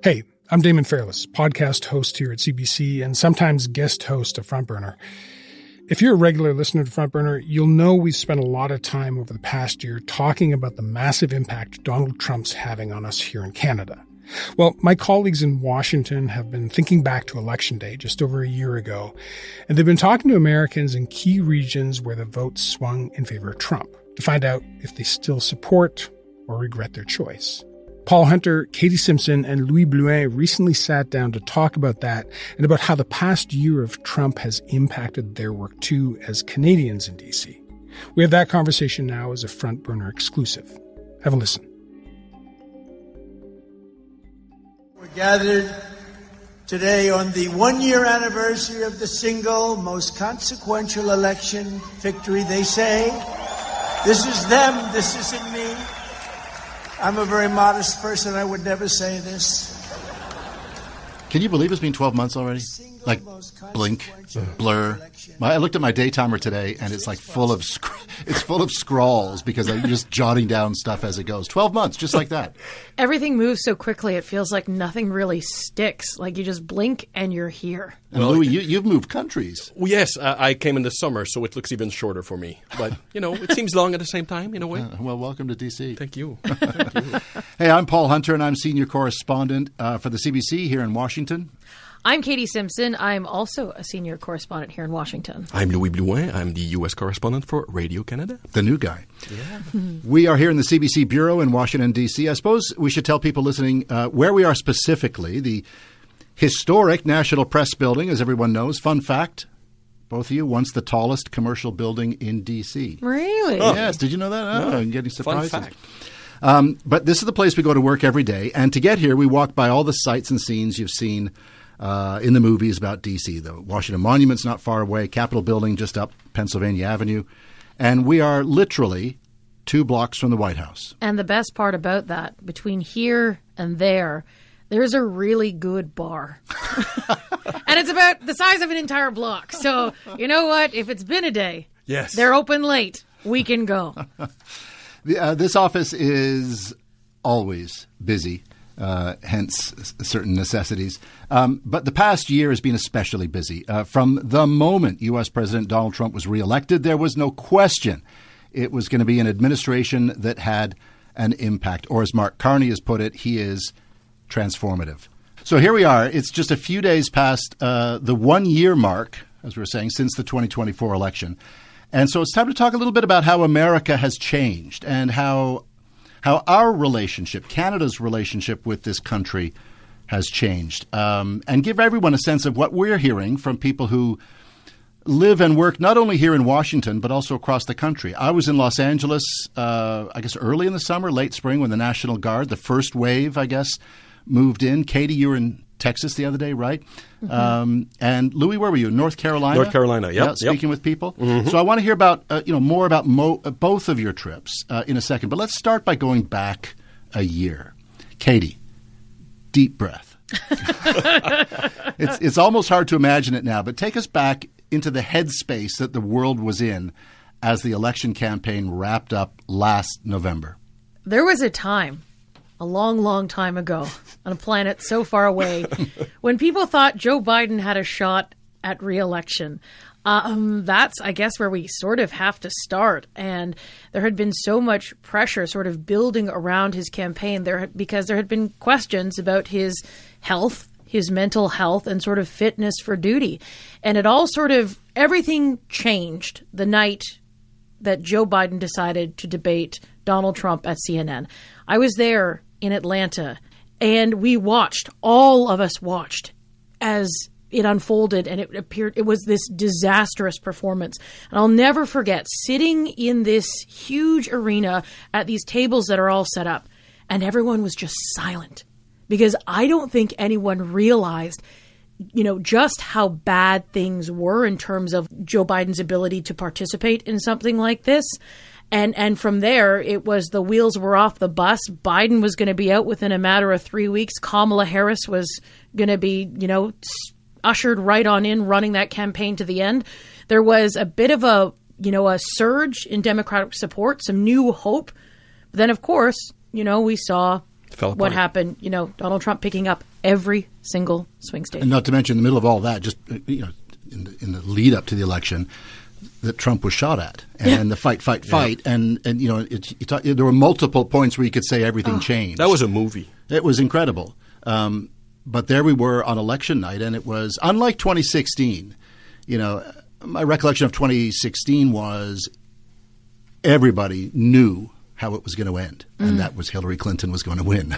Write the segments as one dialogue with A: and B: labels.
A: Hey, I'm Damon Fairless, podcast host here at CBC and sometimes guest host of Front Burner. If you're a regular listener to Front Burner, you'll know we've spent a lot of time over the past year talking about the massive impact Donald Trump's having on us here in Canada. Well, my colleagues in Washington have been thinking back to Election Day just over a year ago, and they've been talking to Americans in key regions where the vote swung in favor of Trump to find out if they still support or regret their choice. Paul Hunter, Katie Simpson, and Louis Blouin recently sat down to talk about that and about how the past year of Trump has impacted their work too as Canadians in D.C. We have that conversation now as a Front Burner exclusive. Have a listen.
B: We're gathered today on the one-year anniversary of the single most consequential election victory, they say. This is them, this isn't me. I'm a very modest person. I would never say this.
C: Can you believe it's been 12 months already? Like, blink, blur. I looked at my daytimer today, and it's like full of scrawls because I'm just jotting down stuff as it goes. 12 months, just like that.
D: Everything moves so quickly, it feels like nothing really sticks. Like you just blink and you're here.
C: And Louis, you've moved countries.
E: Well, yes, I came in the summer, so it looks even shorter for me. But, it seems long at the same time, in a way.
C: Well, welcome to D.C.
E: Thank you.
C: Hey, I'm Paul Hunter, and I'm senior correspondent for the CBC here in Washington.
D: I'm Katie Simpson. I'm also a senior correspondent here in Washington.
E: I'm Louis Blouin. I'm the U.S. correspondent for Radio Canada.
C: The new guy. Yeah. We are here in the CBC Bureau in Washington, D.C. I suppose we should tell people listening where we are specifically. The historic National Press Building, as everyone knows. Fun fact, both of you, once the tallest commercial building in D.C.
D: Really?
C: Oh. Yes. Did you know that?
E: No.
C: I'm getting surprises.
E: Fun fact.
C: But this is the place we go to work every day. And to get here, we walk by all the sights and scenes you've seen in the movies about D.C. The Washington Monument's not far away, Capitol Building just up Pennsylvania Avenue. And we are literally 2 blocks from the White House.
D: And the best part about that, between here and there's a really good bar. And it's about the size of an entire block. So, you know what? If it's been a day,
E: yes,
D: they're open late, we can go.
C: This office is always busy. Hence certain necessities. But the past year has been especially busy. From the moment U.S. President Donald Trump was reelected, there was no question it was going to be an administration that had an impact. Or as Mark Carney has put it, he is transformative. So here we are. It's just a few days past the 1-year mark, as we were saying, since the 2024 election. And so it's time to talk a little bit about how America has changed and how our relationship, Canada's relationship with this country has changed, and give everyone a sense of what we're hearing from people who live and work not only here in Washington, but also across the country. I was in Los Angeles, I guess early in the summer, late spring, when the National Guard, the first wave, I guess, moved in. Katie, you were in Texas the other day, right? Mm-hmm. And Louis, where were you? North Carolina?
E: North Carolina, yep.
C: Speaking with people. Mm-hmm. So I want to hear about, more about both of your trips in a second. But let's start by going back a year. Katie, deep breath. It's almost hard to imagine it now, but take us back into the headspace that the world was in as the election campaign wrapped up last November.
D: There was a time, a long, long time ago, on a planet so far away, when people thought Joe Biden had a shot at re-election. That's, I guess, where we sort of have to start. And there had been so much pressure sort of building around his campaign because there had been questions about his health, his mental health, and sort of fitness for duty. And it all everything changed the night that Joe Biden decided to debate Donald Trump at CNN. I was there in Atlanta, and all of us watched as it unfolded, and it was this disastrous performance. And I'll never forget sitting in this huge arena at these tables that are all set up, and everyone was just silent because I don't think anyone realized, just how bad things were in terms of Joe Biden's ability to participate in something like this. And from there, it was the wheels were off the bus. Biden was going to be out within a matter of 3 weeks. Kamala Harris was going to be, ushered right on in, running that campaign to the end. There was a bit of a surge in Democratic support, some new hope. But then, of course, we saw
E: fell apart.
D: What happened, Donald Trump picking up every single swing state.
C: And not to mention, in the middle of all that, just in the lead up to the election, that Trump was shot at, and the fight, and there were multiple points where you could say everything changed.
E: That was a movie.
C: It was incredible. But there we were on election night, and it was unlike 2016. My recollection of 2016 was everybody knew how it was going to end, and that was Hillary Clinton was going to win,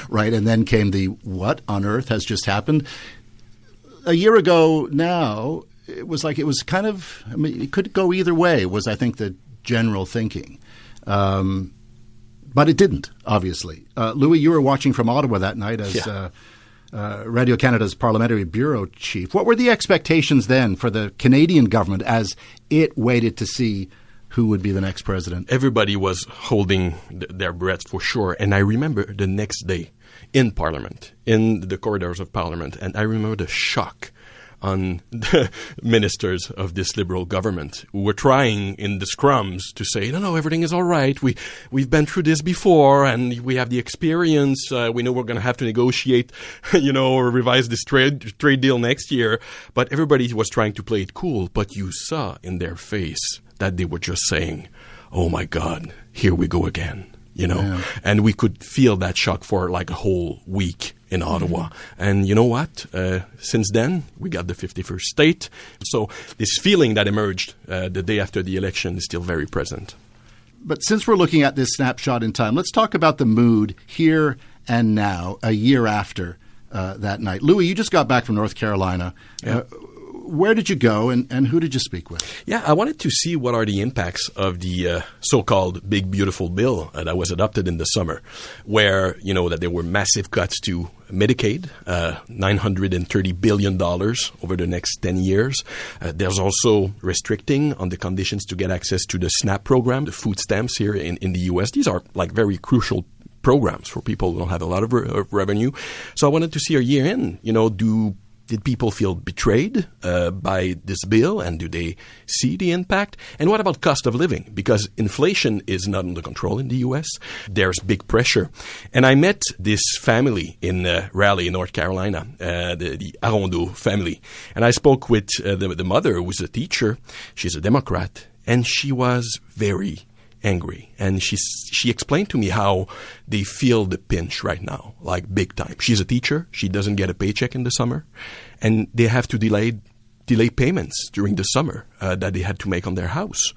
C: right? And then came the what on earth has just happened? A year ago now, it was kind of, it could go either way was, I think, the general thinking. But it didn't, obviously. Louis, you were watching from Ottawa that night as Radio Canada's parliamentary bureau chief. What were the expectations then for the Canadian government as it waited to see who would be the next president?
E: Everybody was holding their breath for sure. And I remember the next day in Parliament, in the corridors of Parliament, and I remember the shock on the ministers of this Liberal government who were trying in the scrums to say, no, everything is all right. We've been through this before and we have the experience. We know we're going to have to negotiate, or revise this trade deal next year. But everybody was trying to play it cool. But you saw in their face that they were just saying, oh, my God, here we go again. And we could feel that shock for like a whole week in Ottawa. And you know what? Since then, we got the 51st state. So this feeling that emerged the day after the election is still very present.
C: But since we're looking at this snapshot in time, let's talk about the mood here and now, a year after that night. Louis, you just got back from North Carolina.
E: Yeah.
C: Where did you go and who did you speak with?
E: Yeah, I wanted to see what are the impacts of the so-called Big Beautiful Bill that was adopted in the summer, where, that there were massive cuts to Medicaid, $930 billion over the next 10 years. There's also restricting on the conditions to get access to the SNAP program, the food stamps here in the U.S. These are like very crucial programs for people who don't have a lot of revenue. So I wanted to see a year in, did people feel betrayed by this bill, and do they see the impact? And what about cost of living? Because inflation is not under control in the U.S. There's big pressure. And I met this family in Raleigh, North Carolina, the Arondo family. And I spoke with the mother, who was a teacher. She's a Democrat, and she was very angry. And she explained to me how they feel the pinch right now, like big time. She's a teacher. She doesn't get a paycheck in the summer. And they have to delay payments during the summer that they had to make on their house.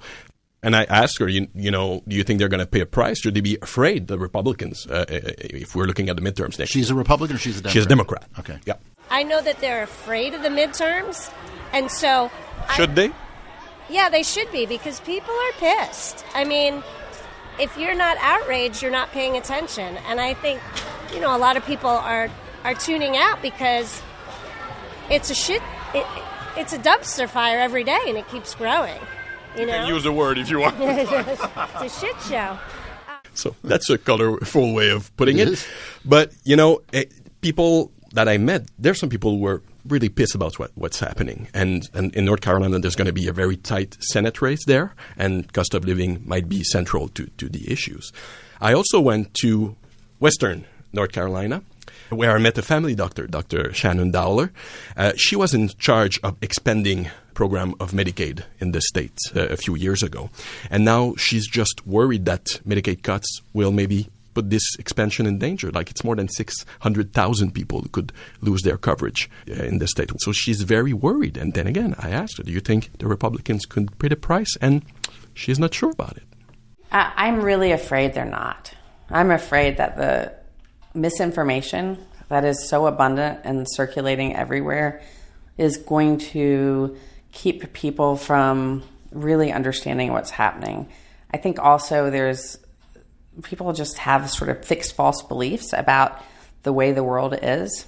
E: And I asked her, do you think they're going to pay a price? Should they be afraid, the Republicans, if we're looking at the midterms next year?
C: She's a Republican or she's a Democrat?
E: She's a Democrat.
C: Okay.
E: Yeah.
F: I know that they're afraid of the midterms. And so...
E: Should they?
F: Yeah, they should be, because people are pissed. I mean, if you're not outraged, you're not paying attention. And I think, a lot of people are tuning out because it's a dumpster fire every day, and it keeps growing.
E: You can use a word if you want.
F: It's a shit show.
E: So that's a colorful way of putting it. But, people that I met, there's some people who were really pissed about what's happening. And in North Carolina, there's going to be a very tight Senate race there, and cost of living might be central to the issues. I also went to Western North Carolina, where I met a family doctor, Dr. Shannon Dowler. She was in charge of expanding program of Medicaid in the state a few years ago. And now she's just worried that Medicaid cuts will maybe put this expansion in danger. Like, it's more than 600,000 people who could lose their coverage in the state. So she's very worried. And then again, I asked her, do you think the Republicans could pay the price? And she's not sure about it.
G: I'm really afraid they're not. I'm afraid that the misinformation that is so abundant and circulating everywhere is going to keep people from really understanding what's happening. I think also people just have sort of fixed false beliefs about the way the world is.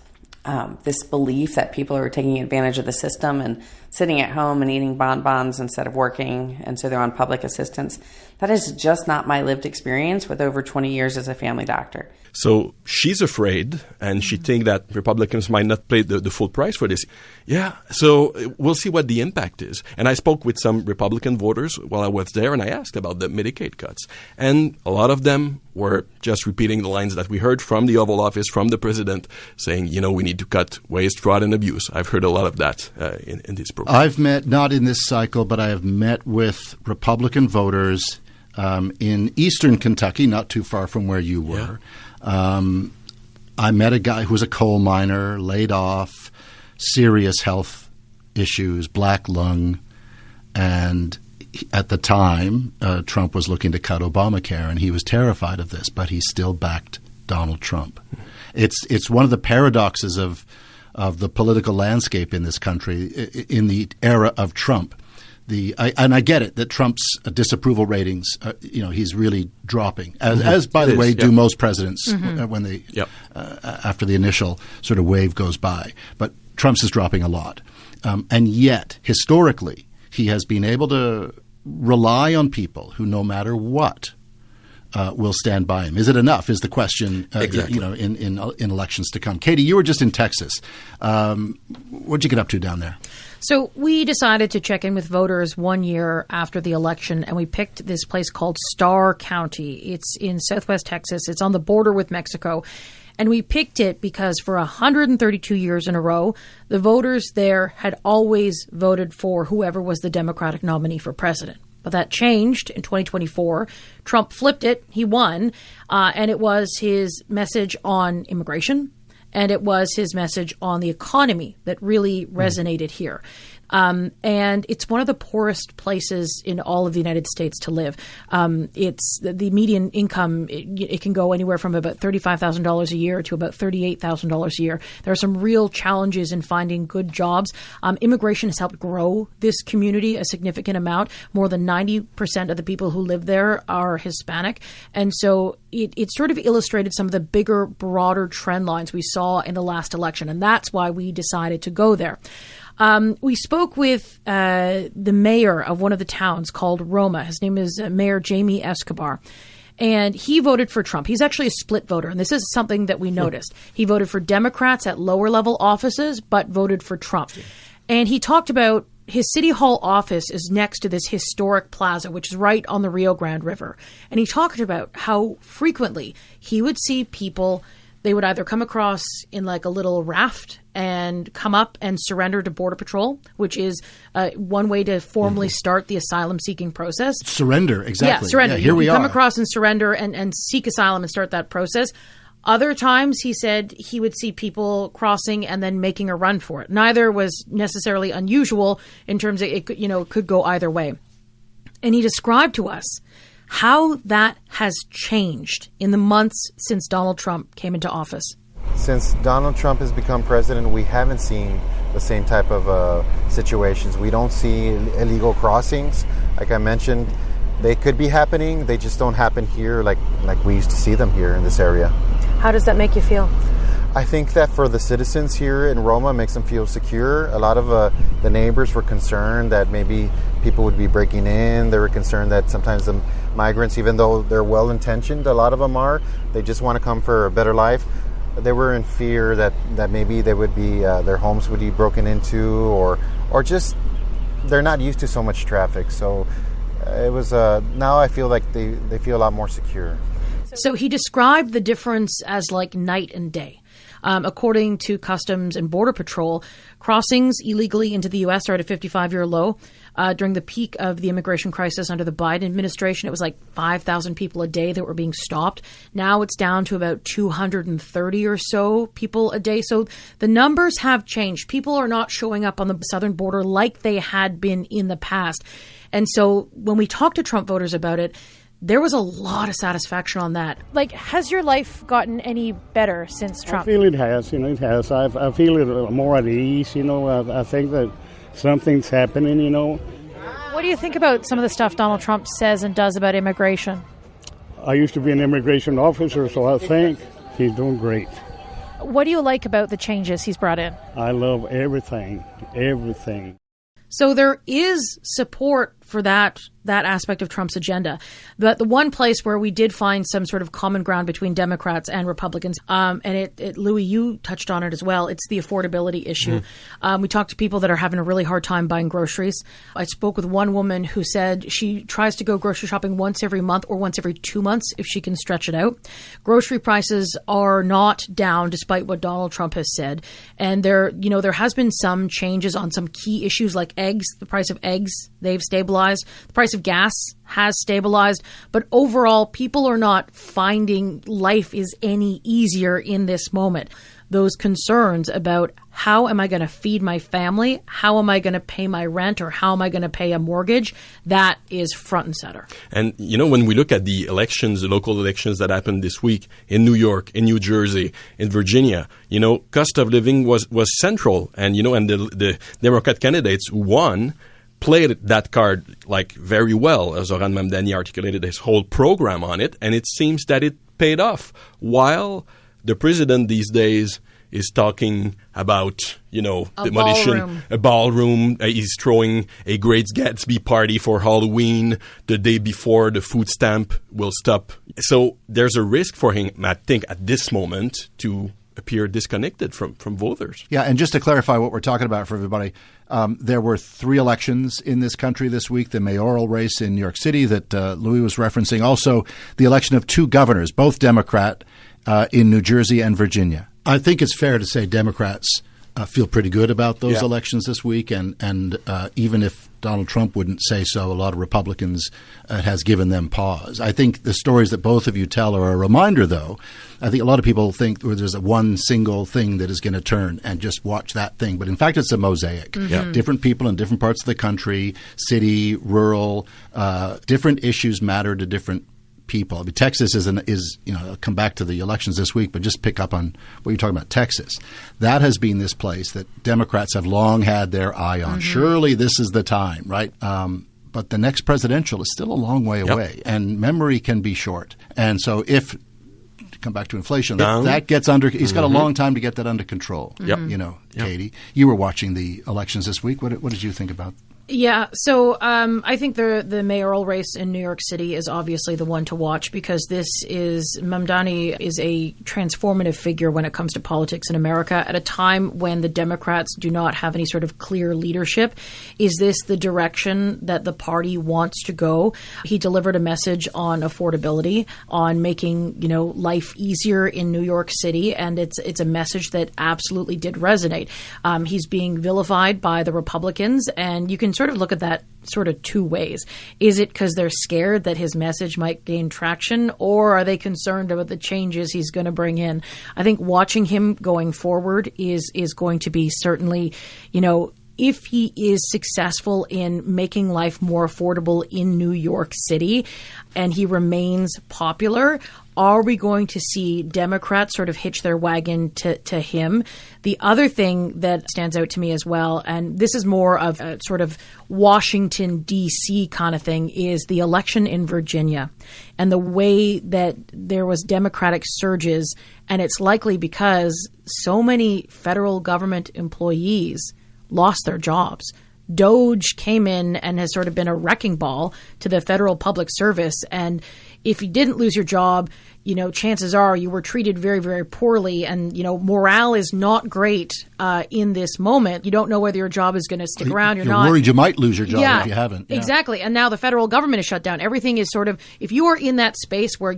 G: This belief that people are taking advantage of the system and sitting at home and eating bonbons instead of working, and so they're on public assistance. That is just not my lived experience with over 20 years as a family doctor.
E: So she's afraid, and she thinks that Republicans might not pay the full price for this. Yeah, so we'll see what the impact is. And I spoke with some Republican voters while I was there, and I asked about the Medicaid cuts. And a lot of them were just repeating the lines that we heard from the Oval Office, from the president, saying, we need to cut waste, fraud, and abuse. I've heard a lot of that in this program.
C: I've met, not in this cycle, but I have met with Republican voters in eastern Kentucky, not too far from where you were. Yeah. I met a guy who was a coal miner, laid off, serious health issues, black lung, and at the time, Trump was looking to cut Obamacare, and he was terrified of this, but he still backed Donald Trump. It's one of the paradoxes of the political landscape in this country in the era of Trump. And I get it that Trump's disapproval ratings, he's really dropping, as by the way, do most presidents when they after the initial sort of wave goes by. But Trump's is dropping a lot, and yet historically he has been able to rely on people who, no matter what, will stand by him. Is it enough? Is the question
E: exactly.
C: In elections to come. Katie, you were just in Texas. What'd you get up to down there?
D: So we decided to check in with voters 1 year after the election, and we picked this place called Starr County. It's in southwest Texas. It's on the border with Mexico. And we picked it because for 132 years in a row, the voters there had always voted for whoever was the Democratic nominee for president. But that changed in 2024. Trump flipped it. He won. And it was his message on immigration, and it was his message on the economy that really resonated here. And it's one of the poorest places in all of the United States to live. It's the median income. It can go anywhere from about $35,000 a year to about $38,000 a year. There are some real challenges in finding good jobs. Immigration has helped grow this community a significant amount. More than 90% of the people who live there are Hispanic. And so it sort of illustrated some of the bigger, broader trend lines we saw in the last election. And that's why we decided to go there. We spoke with the mayor of one of the towns called Roma. His name is Mayor Jamie Escobar. And he voted for Trump. He's actually a split voter. And this is something that we noticed. He voted for Democrats at lower level offices, but voted for Trump. And he talked about his city hall office is next to this historic plaza, which is right on the Rio Grande River. And he talked about how frequently he would see people. They would either come across in like a little raft and come up and surrender to Border Patrol, which is one way to formally start the asylum-seeking process.
C: Surrender, exactly.
D: Yeah, surrender.
C: Yeah, here we
D: you
C: are.
D: Come across and surrender and seek asylum and start that process. Other times, he said he would see people crossing and then making a run for it. Neither was necessarily unusual in terms of it could go either way. And he described to us how that has changed in the months since Donald Trump came into office.
H: Since Donald Trump has become president, we haven't seen the same type of situations. We don't see illegal crossings. Like I mentioned, they could be happening. They just don't happen here like we used to see them here in this area.
D: How does that make you feel?
H: I think that for the citizens here in Roma, it makes them feel secure. A lot of the neighbors were concerned that maybe people would be breaking in. They were concerned that sometimes the migrants, even though they're well-intentioned, a lot of them are, they just want to come for a better life. They were in fear that maybe they would be their homes would be broken into, or just they're not used to so much traffic. So it was now I feel like they feel a lot more secure.
D: So he described the difference as like night and day. According to Customs and Border Patrol, crossings illegally into the U.S. are at a 55-year low. During the peak of the immigration crisis under the Biden administration, it was like 5,000 people a day that were being stopped. Now it's down to about 230 or so people a day. So the numbers have changed. People are not showing up on the southern border like they had been in the past. And so when we talk to Trump voters about it, there was a lot of satisfaction on that. Like, has your life gotten any better since Trump?
I: I feel it has. It has. I feel it more at ease. I think that something's happening.
D: What do you think about some of the stuff Donald Trump says and does about immigration?
I: I used to be an immigration officer, so I think he's doing great.
D: What do you like about the changes he's brought in?
I: I love everything. Everything.
D: So there is support for that aspect of Trump's agenda. The one place where we did find some sort of common ground between Democrats and Republicans, and Louis, you touched on it as well, it's the affordability issue. We talked to people that are having a really hard time buying groceries. I spoke with one woman who said she tries to go grocery shopping once every month or once every 2 months if she can stretch it out. Grocery prices are not down despite what Donald Trump has said. And there has been some changes on some key issues like eggs. The price of eggs, they've stabilized. The price of gas has stabilized, but overall, people are not finding life is any easier in this moment. Those concerns about how am I going to feed my family, how am I going to pay my rent, or how am I going to pay a mortgage, that is front and center. And,
E: when we look at the elections, the local elections that happened this week in New York, in New Jersey, in Virginia, cost of living was central. And, and the Democrat candidates who won played that card very well, as Zoran Mamdani articulated his whole program on it, and it seems that it paid off. While the president these days is talking about, demolition, a ballroom. He's throwing a Great Gatsby party for Halloween the day before the food stamp will stop. So there's a risk for him, I think, at this moment to appear disconnected from voters.
C: Yeah, and just to clarify what we're talking about for everybody, there were 3 elections in this country this week, the mayoral race in New York City that Louis was referencing, also the election of 2 governors, both Democrat, in New Jersey and Virginia. I think it's fair to say Democrats feel pretty good about those elections this week, and even if Donald Trump wouldn't say so, a lot of Republicans has given them pause. I think the stories that both of you tell are a reminder, though. I think a lot of people think there's one single thing that is going to turn and just watch that thing. But in fact, it's a mosaic. Mm-hmm. Different people in different parts of the country, city, rural, different issues matter to different people. I mean, Texas is I'll come back to the elections this week, but just pick up on what you're talking about, Texas. That has been this place that Democrats have long had their eye on. Mm-hmm. Surely this is the time, right? But the next presidential is still a long way away, and memory can be short. And so if come back to inflation, that gets under. He's got a long time to get that under control. Katie, you were watching the elections this week. What did you think about?
D: Yeah, so I think the mayoral race in New York City is obviously the one to watch because Mamdani is a transformative figure when it comes to politics in America at a time when the Democrats do not have any sort of clear leadership. Is this the direction that the party wants to go? He delivered a message on affordability, on making, life easier in New York City, and it's a message that absolutely did resonate. He's being vilified by the Republicans, and you can sort of look at that sort of 2 ways. Is it because they're scared that his message might gain traction, or are they concerned about the changes he's going to bring in? I think watching him going forward is going to be certainly, if he is successful in making life more affordable in New York City and he remains popular, are we going to see Democrats sort of hitch their wagon to him? The other thing that stands out to me as well, and this is more of a sort of Washington, D.C. kind of thing, is the election in Virginia and the way that there was Democratic surges. And it's likely because so many federal government employees lost their jobs. DOJ came in and has sort of been a wrecking ball to the federal public service. And if you didn't lose your job, chances are you were treated very, very poorly. And, morale is not great in this moment. You don't know whether your job is going to stick around. You're not
C: worried you might lose your job if you haven't.
D: Yeah. Exactly. And now the federal government is shut down. Everything is sort of, if you are in that space where,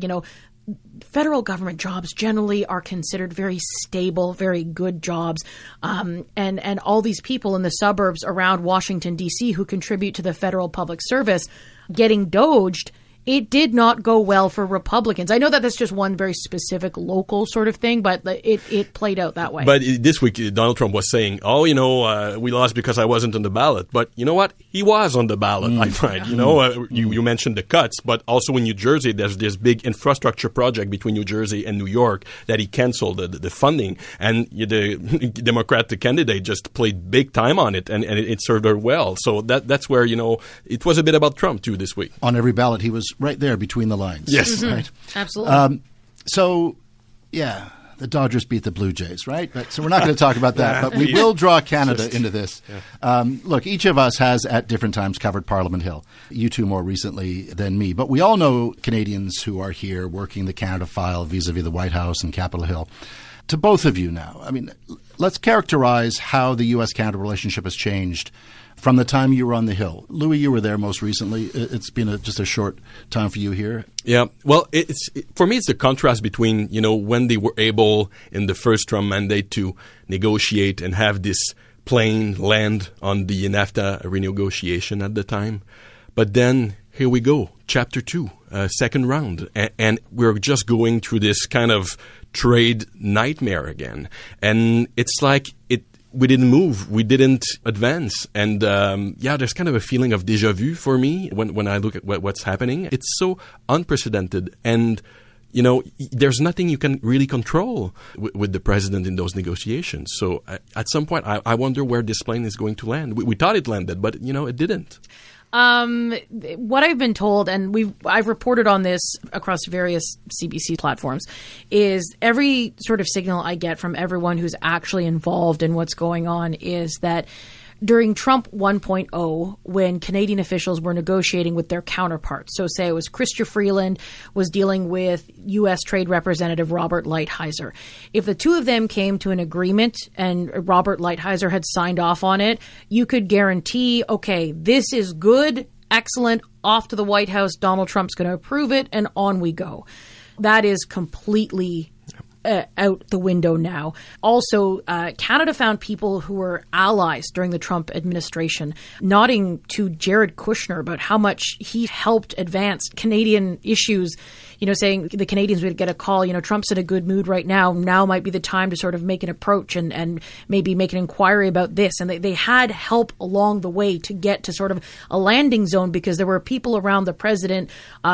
D: federal government jobs generally are considered very stable, very good jobs. And all these people in the suburbs around Washington, D.C. who contribute to the federal public service getting doged, it did not go well for Republicans. I know that that's just one very specific local sort of thing, but it played out that way.
E: But this week, Donald Trump was saying, we lost because I wasn't on the ballot. But you know what? He was on the ballot, I find. You mentioned the cuts, but also in New Jersey, there's this big infrastructure project between New Jersey and New York that he canceled the funding. And the Democratic candidate just played big time on it, and it served her well. So that's where, it was a bit about Trump, too, this week.
C: On every ballot, he was right there between the lines.
E: Yes.
C: Mm-hmm. Right?
D: Absolutely.
C: the Dodgers beat the Blue Jays, right? So we're not going to talk about that, but we will draw Canada into this. Look, each of us has at different times covered Parliament Hill. You two more recently than me. But we all know Canadians who are here working the Canada file vis-a-vis the White House and Capitol Hill. To both of you now, I mean, let's characterize how the U.S.-Canada relationship has changed from the time you were on the Hill. Louis, you were there most recently. It's been just a short time for you here.
E: Yeah. Well, for me, it's the contrast between, when they were able in the first Trump mandate to negotiate and have this plane land on the NAFTA renegotiation at the time. But then here we go, Chapter 2, second round. And we're just going through this kind of trade nightmare again. And it's like we didn't move. We didn't advance. And there's kind of a feeling of déjà vu for me when I look at what's happening. It's so unprecedented. And, there's nothing you can really control with the president in those negotiations. So at some point, I wonder where this plane is going to land. We thought it landed, but, it didn't.
D: What I've been told, and I've reported on this across various CBC platforms, is every sort of signal I get from everyone who's actually involved in what's going on is that during Trump 1.0, when Canadian officials were negotiating with their counterparts, so say it was Chrystia Freeland was dealing with U.S. Trade Representative Robert Lighthizer. If the two of them came to an agreement and Robert Lighthizer had signed off on it, you could guarantee, okay, this is good, excellent, off to the White House, Donald Trump's going to approve it, and on we go. That is completely out the window now. Also, Canada found people who were allies during the Trump administration, nodding to Jared Kushner about how much he helped advance Canadian issues, saying the Canadians would get a call, Trump's in a good mood right now. Now might be the time to sort of make an approach and maybe make an inquiry about this. And they had help along the way to get to sort of a landing zone because there were people around the president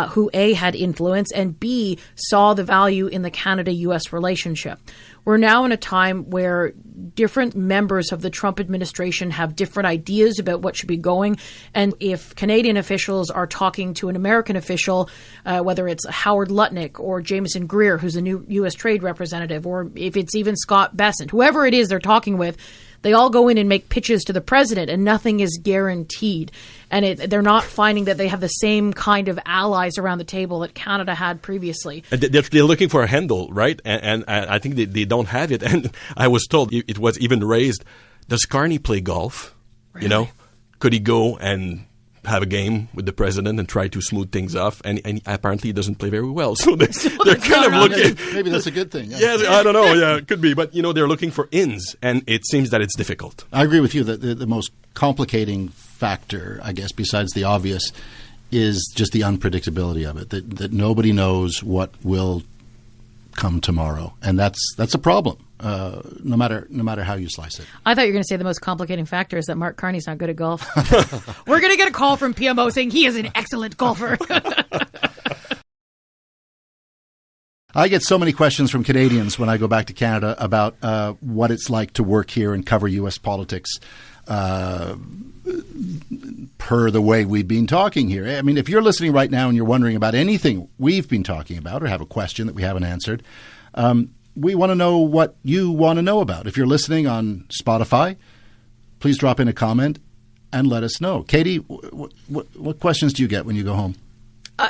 D: who A, had influence and B, saw the value in the Canada-U.S. relationship. We're now in a time where different members of the Trump administration have different ideas about what should be going. And if Canadian officials are talking to an American official, whether it's Howard Lutnick or Jameson Greer, who's a new U.S. trade representative, or if it's even Scott Bessent, whoever it is they're talking with, they all go in and make pitches to the president and nothing is guaranteed. And they're not finding that they have the same kind of allies around the table that Canada had previously.
E: They're looking for a handle, right? And I think they don't have it. And I was told it was even raised, does Carney play golf?
D: Really?
E: Could he go and have a game with the president and try to smooth things off, and apparently he doesn't play very well. So they're kind of looking.
C: Maybe that's a good thing.
E: Yeah, I don't know. Yeah, it could be. But, they're looking for ins, and it seems that it's difficult.
C: I agree with you that the most complicating factor, I guess, besides the obvious, is just the unpredictability of it, that nobody knows what will come tomorrow. And that's a problem. No matter how you slice it.
D: I thought you were going to say the most complicating factor is that Mark Carney's not good at golf. We're going to get a call from PMO saying he is an excellent golfer.
C: I get so many questions from Canadians when I go back to Canada about what it's like to work here and cover U.S. politics per the way we've been talking here. I mean, if you're listening right now and you're wondering about anything we've been talking about or have a question that we haven't answered, we want to know what you want to know about. If you're listening on Spotify, please drop in a comment and let us know. Katie, what questions do you get when you go home?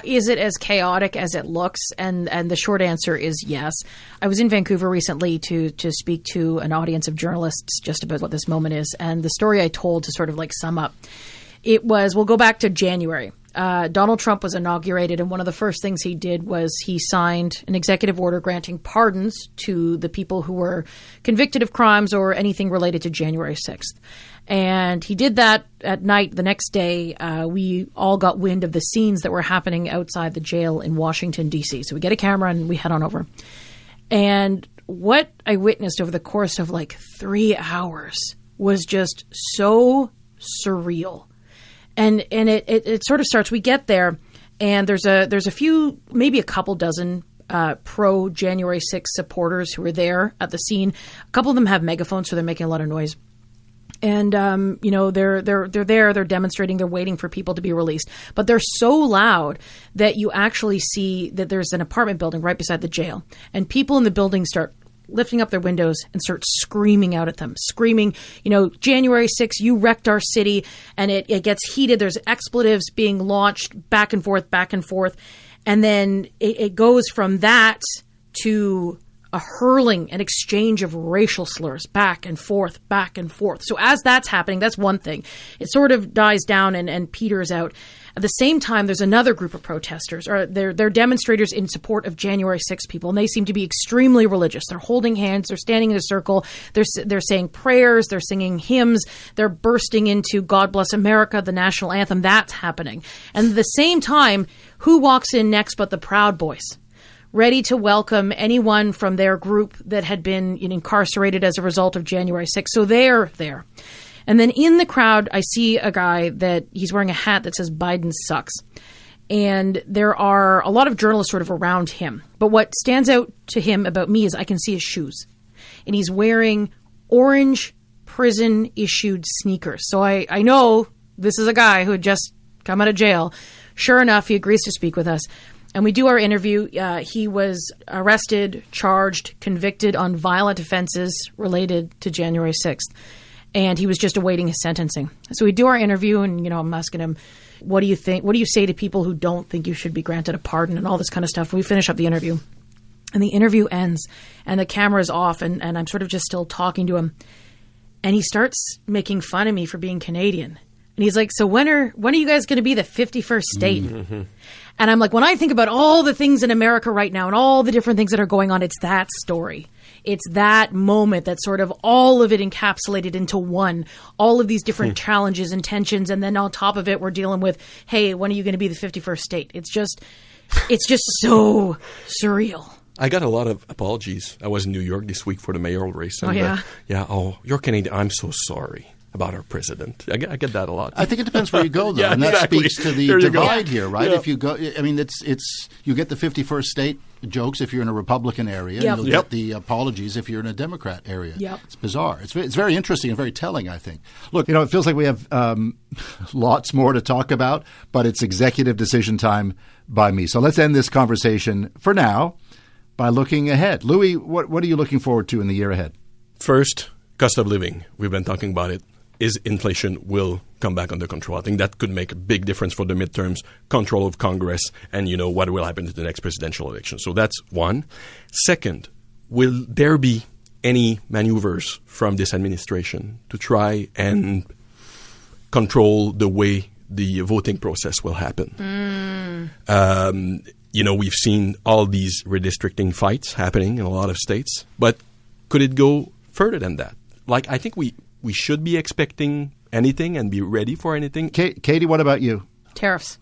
D: Is it as chaotic as it looks? And the short answer is yes. I was in Vancouver recently to speak to an audience of journalists just about what this moment is. And the story I told to sort of like sum up, we'll go back to January. Donald Trump was inaugurated, and one of the first things he did was he signed an executive order granting pardons to the people who were convicted of crimes or anything related to January 6th. And he did that at night. The next day, we all got wind of the scenes that were happening outside the jail in Washington, D.C. So we get a camera and we head on over. And what I witnessed over the course of like 3 hours was just so surreal. And it sort of starts, we get there, and there's a few, maybe a couple dozen pro January 6th supporters who are there at the scene. A couple of them have megaphones, so they're making a lot of noise. And, they're there, they're demonstrating, they're waiting for people to be released. But they're so loud that you actually see that there's an apartment building right beside the jail. And people in the building start lifting up their windows and start screaming out at them, screaming, January 6th, you wrecked our city, and it gets heated. There's expletives being launched back and forth. And then it goes from that to a hurling, an exchange of racial slurs back and forth. So as that's happening, that's one thing. It sort of dies down and peters out. At the same time, there's another group of protesters, or they're demonstrators in support of January 6 people, and they seem to be extremely religious. They're holding hands, they're standing in a circle, they're saying prayers, they're singing hymns, they're bursting into God Bless America, the national anthem. That's happening. And at the same time, who walks in next but the Proud Boys, ready to welcome anyone from their group that had been incarcerated as a result of January 6. So they're there. And then in the crowd, I see a guy that he's wearing a hat that says Biden sucks. And there are a lot of journalists sort of around him. But what stands out to him about me is I can see his shoes. And he's wearing orange prison-issued sneakers. So I know this is a guy who had just come out of jail. Sure enough, he agrees to speak with us. And we do our interview. He was arrested, charged, convicted on violent offenses related to January 6th. And he was just awaiting his sentencing. So we do our interview, and, I'm asking him, what do you think? What do you say to people who don't think you should be granted a pardon and all this kind of stuff? We finish up the interview. And the interview ends, and the camera's off, and I'm sort of just still talking to him. And he starts making fun of me for being Canadian. And he's like, so when are you guys going to be the 51st state? Mm-hmm. And I'm like, when I think about all the things in America right now and all the different things that are going on, it's that story. It's that moment that sort of all of it encapsulated into one, all of these different challenges and tensions. And then on top of it, we're dealing with, hey, when are you going to be the 51st state? It's just so surreal.
E: I got a lot of apologies. I was in New York this week for the mayoral race. And, you're Canadian. I'm so sorry about our president. I get that a lot.
C: I think it depends where you go, though, and that speaks to the divide here, right? Yeah. If you go, I mean, it's you get the 51st state jokes if you're in a Republican area, and you'll get the apologies if you're in a Democrat area. Yep. It's bizarre. It's very interesting and very telling, I think. Look, it feels like we have lots more to talk about, but it's executive decision time by me. So let's end this conversation for now by looking ahead. Louis, what are you looking forward to in the year ahead?
E: First, cost of living. We've been talking about it. Is inflation will come back under control. I think that could make a big difference for the midterms, control of Congress, and what will happen to the next presidential election. So that's one. Second, will there be any maneuvers from this administration to try and control the way the voting process will happen? We've seen all these redistricting fights happening in a lot of states, but could it go further than that? I think we should be expecting anything and be ready for anything.
C: Katie, what about you?
D: Tariffs.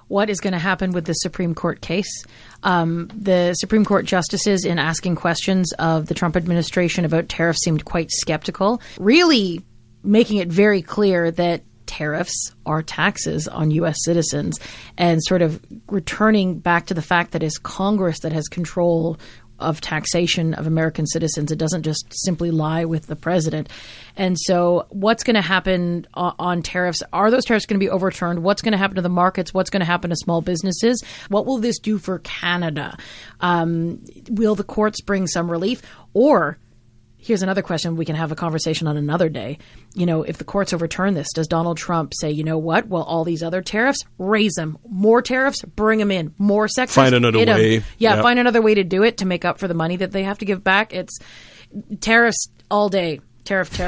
D: What is going to happen with the Supreme Court case? The Supreme Court justices, in asking questions of the Trump administration about tariffs, seemed quite skeptical, really making it very clear that tariffs are taxes on U.S. citizens, and sort of returning back to the fact that it's Congress that has control of taxation of American citizens. It doesn't just simply lie with the president. And so what's going to happen on tariffs? Are those tariffs going to be overturned? What's going to happen to the markets? What's going to happen to small businesses? What will this do for Canada? Will the courts bring some relief? Or here's another question. We can have a conversation on another day. If the courts overturn this, does Donald Trump say, you know what? Well, all these other tariffs, raise them. More tariffs, bring them in. More sectors,
E: find another way.
D: Yeah, find another way to do it to make up for the money that they have to give back. It's tariffs all day. Tariff,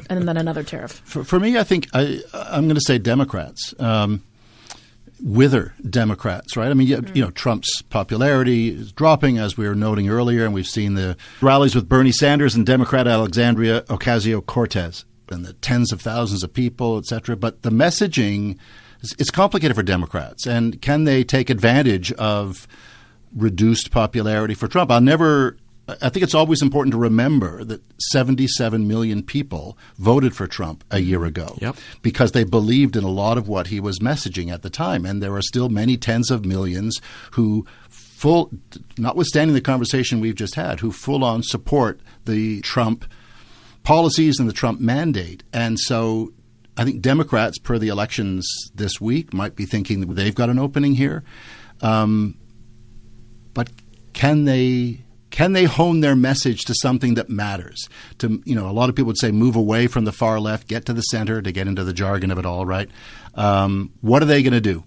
D: and then another tariff.
C: For me, I think I'm going to say Democrats. Wither Democrats, right? I mean, Trump's popularity is dropping, as we were noting earlier, and we've seen the rallies with Bernie Sanders and Democrat Alexandria Ocasio-Cortez and the tens of thousands of people, et cetera. But the messaging is complicated for Democrats. And can they take advantage of reduced popularity for Trump? I think it's always important to remember that 77 million people voted for Trump a year ago because they believed in a lot of what he was messaging at the time. And there are still many tens of millions who notwithstanding the conversation we've just had, who full on support the Trump policies and the Trump mandate. And so I think Democrats, per the elections this week, might be thinking that they've got an opening here. But can they Can they hone their message to something that matters? To, a lot of people would say move away from the far left, get to the center, to get into the jargon of it all, right? What are they going to do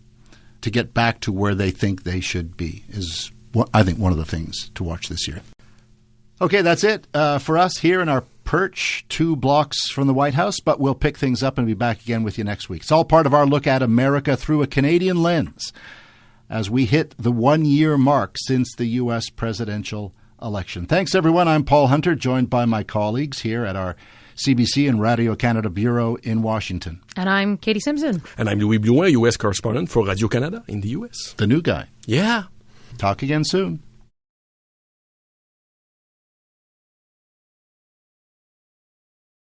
C: to get back to where they think they should be is, I think, one of the things to watch this year. Okay, that's it for us here in our perch 2 blocks from the White House, but we'll pick things up and be back again with you next week. It's all part of our look at America through a Canadian lens as we hit the 1-year mark since the U.S. presidential election. Thanks, everyone. I'm Paul Hunter, joined by my colleagues here at our CBC and Radio Canada Bureau in Washington.
D: And I'm Katie Simpson.
E: And I'm Louis Blouin, U.S. correspondent for Radio Canada in the U.S.
C: The new guy.
E: Yeah.
C: Talk again soon.